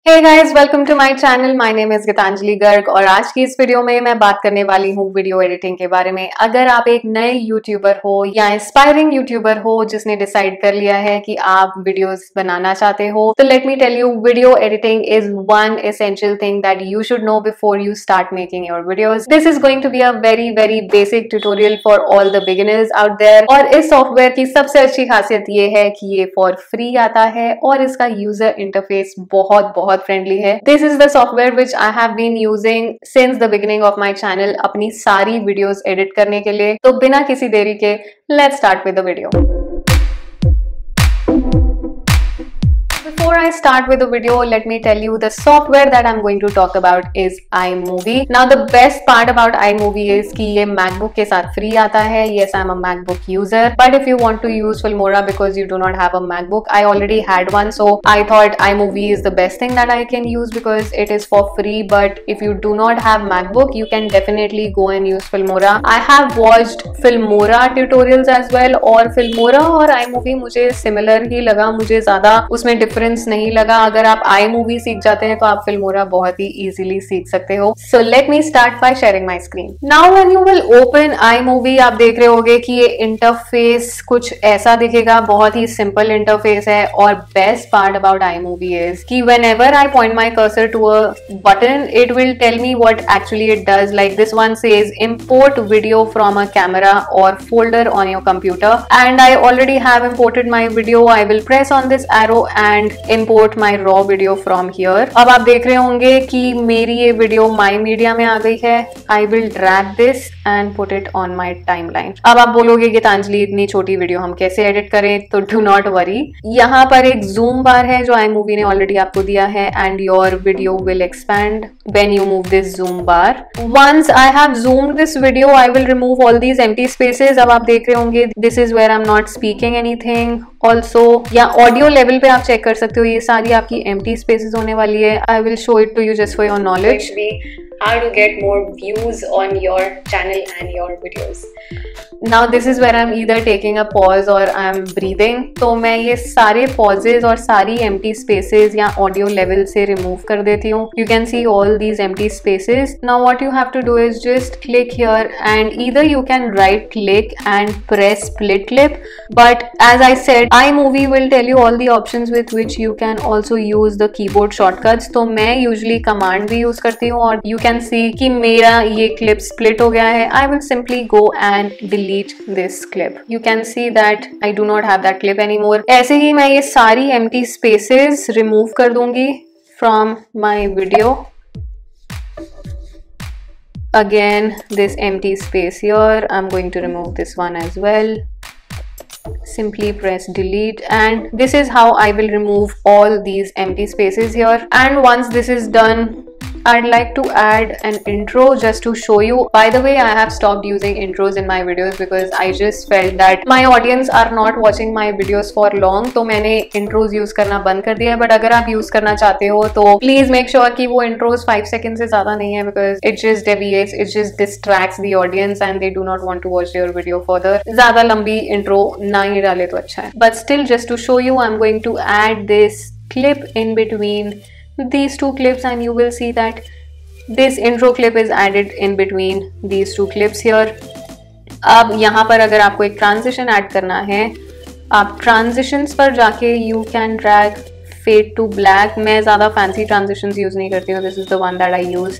Hey guys, welcome to my channel. My name is Geetanjali Garg और आज की इस वीडियो में मैं बात करने वाली हूँ वीडियो एडिटिंग के बारे में। अगर आप एक नए यूट्यूबर हो या इंस्पायरिंग यूट्यूबर हो जिसने डिसाइड कर लिया है कि आप वीडियोस बनाना चाहते हो, तो let me tell you, video editing is one essential thing that you should know before you start making your videos. This is going to be a very basic tutorial for all the beginners out there. और इस software की सबसे अच्छी खासियत ये है कि ये फॉर फ्री आता है और इसका यूजर इंटरफेस बहुत फ्रेंडली है। This is the software which I have been using since the beginning of my channel अपनी सारी वीडियोस एडिट करने के लिए। तो बिना किसी देरी के let's start with the video. Before I start with the video, let me tell you the software that I'm going to talk about is iMovie. Now the best part about iMovie is कि ये MacBook के साथ free आता है. Yes, I'm a MacBook user, but if you want to use Filmora because you do not have a MacBook, I already had one, so I thought iMovie is the best thing that I can use because it is for free. But if you do not have MacBook, you can definitely go and use Filmora. I have watched Filmora tutorials as well, और Filmora और iMovie मुझे similar ही लगा, मुझे ज़्यादा उसमें difference नहीं लगा। अगर आप iMovie सीख जाते हैं तो आप Filmora बहुत ही easily सीख सकते हो। So let me start by sharing my screen. Now when you will open iMovie, आप देख रहे होंगे कि ये इंटरफेस कुछ ऐसा दिखेगा, बहुत ही सिंपल इंटरफेस है। और best part about iMovie is कि whenever I point my cursor to a button, it will tell me what actually it does. Like this one says import video from a camera or folder on your computer, and I already have imported my video. I will press on this arrow and import my raw video from here. अब आप देख रहे होंगे कि मेरी ये video my media में आ गई है। I will drag this and put it on my timeline. अब आप बोलोगे गीतांजलि इतनी छोटी वीडियो हम कैसे एडिट करें, तो do not worry. यहाँ पर एक zoom bar है जो iMovie ने ऑलरेडी आपको दिया है, and your video will expand when you move this zoom bar. Once I have zoomed this video, I will remove all these empty spaces. अब आप देख रहे होंगे this is where I'm not speaking anything. Also या audio level पे आप check कर सकते हो, ये सारी आपकी empty spaces होने वाली है. I will show it to you just for your knowledge. How to get more views on your channel and your videos. Now this is where I'm either taking a pause or I'm breathing. तो मैं ये सारे pauses और सारी empty spaces या audio level से remove कर देती हूँ. You can see all these empty spaces. Now what you have to do is just click here, and either you can right click and press split clip. But as I said, iMovie will tell you all the options with which you can also use the keyboard shortcuts. तो मैं usually command भी use करती हूँ, और you can see कि मेरा ये clip split हो गया है. I will simply go and delete this clip. You can see that I do not have that clip anymore. ऐसे ही मैं ये सारी empty spaces remove कर दूंगी from my video. Again, this empty space here, I'm going to remove this one as well. Simply press delete, and this is how I will remove all these empty spaces here. And once this is done, I'd like to add an intro just to show you. By the way, I have stopped using intros in my videos because I just felt that my audience are not watching my videos for long. तो मैंने intros use करना बंद कर दिया है. But अगर आप use करना चाहते हो तो please make sure कि वो intros 5 seconds से ज़्यादा नहीं है, because it just deviates, it just distracts the audience and they do not want to watch your video further. ज़्यादा लंबी intro ना ही डाले तो अच्छा है. But still, just to show you, I'm going to add this clip in between these two clips, and you will see that this intro clip is added in between these two clips here. अब यहाँ पर अगर आपको एक transition add करना है, आप transitions पर जाके you can drag fade to black. मैं ज़्यादा fancy transitions use नहीं करती हूँ. This is the one that I use,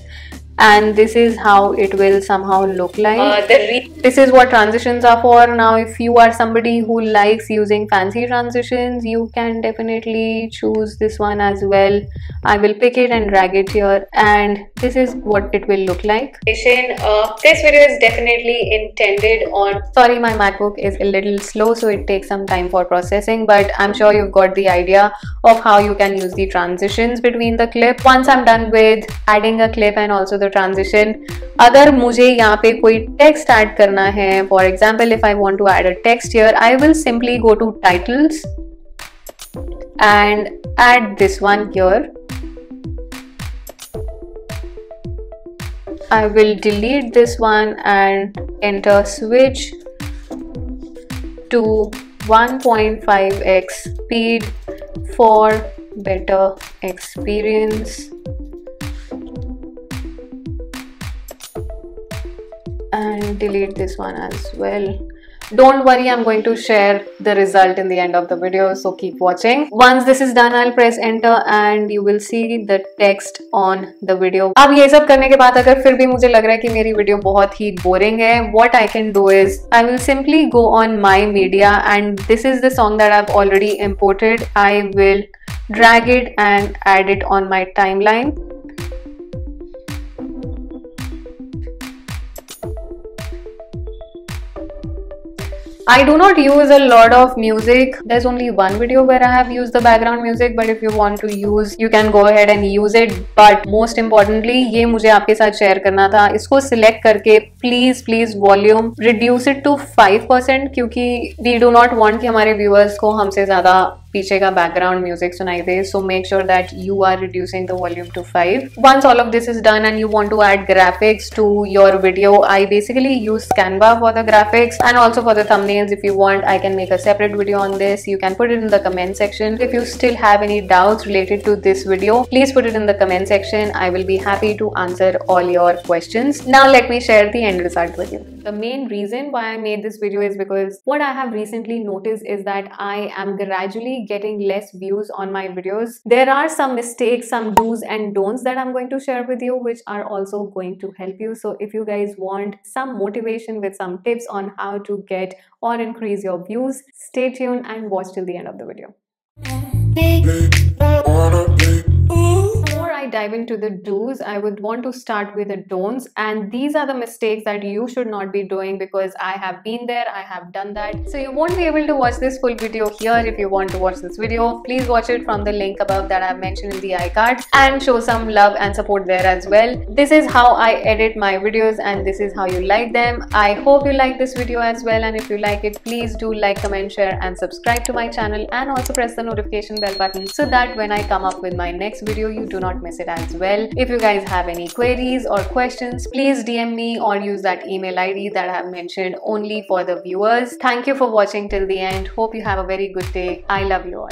and this is how it will somehow look like. This is what transitions are for. Now if you are somebody who likes using fancy transitions, you can definitely choose this one as well. I will pick it and drag it here, and this is what it will look like. This video is definitely intended on, sorry, my MacBook is a little slow, so it takes some time for processing, but I'm sure you've got the idea of how you can use the transitions between the clip. Once I'm done with adding a clip and also the transition, अगर मुझे यहाँ पे कोई text add करना है, for example if I want to add a text here, I will simply go to titles and add this one here. I will delete this one and enter switch to 1.5x speed for better experience and delete this one as well. Don't worry, I'm going to share the result in the end of the video, so keep watching. Once this is done, I'll press enter and you will see the text on the video. अब ये सब करने के बाद अगर फिर भी मुझे लग रहा है कि मेरी वीडियो बहुत ही boring है, what I can do is I will simply go on my media and this is the song that I've already imported. I will drag it and add it on my timeline. I do not use a lot of music. There's only one video where I have used the background music, but if you want to use, you can go ahead and use it. But most importantly, ये मुझे आपके साथ share करना था. इसको select करके please volume reduce it to 5% क्योंकि we do not want कि हमारे viewers को हमसे ज़्यादा पीछे का background music सुनाई दे. So make sure that you are reducing the volume to 5. Once all of this is done and you want to add graphics to your video, I basically use Canva for the graphics and also for the thumbnails. If you want, I can make a separate video on this. You can put it in the comment section. If you still have any doubts related to this video, please put it in the comment section. I will be happy to answer all your questions. Now let me share the end result with you. The main reason why I made this video is because what I have recently noticed is that I am gradually getting less views on my videos. There are some mistakes, some do's and don'ts that I'm going to share with you, which are also going to help you. So if you guys want some motivation with some tips on how to get or increase your views, stay tuned and watch till the end of the video. Before I dive into the do's, I would want to start with the don'ts, and these are the mistakes that you should not be doing because I have been there, I have done that. So you won't be able to watch this full video here. If you want to watch this video, please watch it from the link above that I have mentioned in the iCard and show some love and support there as well. This is how I edit my videos and this is how you like them. I hope you like this video as well, and if you like it, please do like, comment, share and subscribe to my channel, and also press the notification bell button so that when I come up with my next video, you do not miss it as well. If you guys have any queries or questions, please DM me or use that email ID that I have mentioned only for the viewers. Thank you for watching till the end. Hope you have a very good day. I love you all.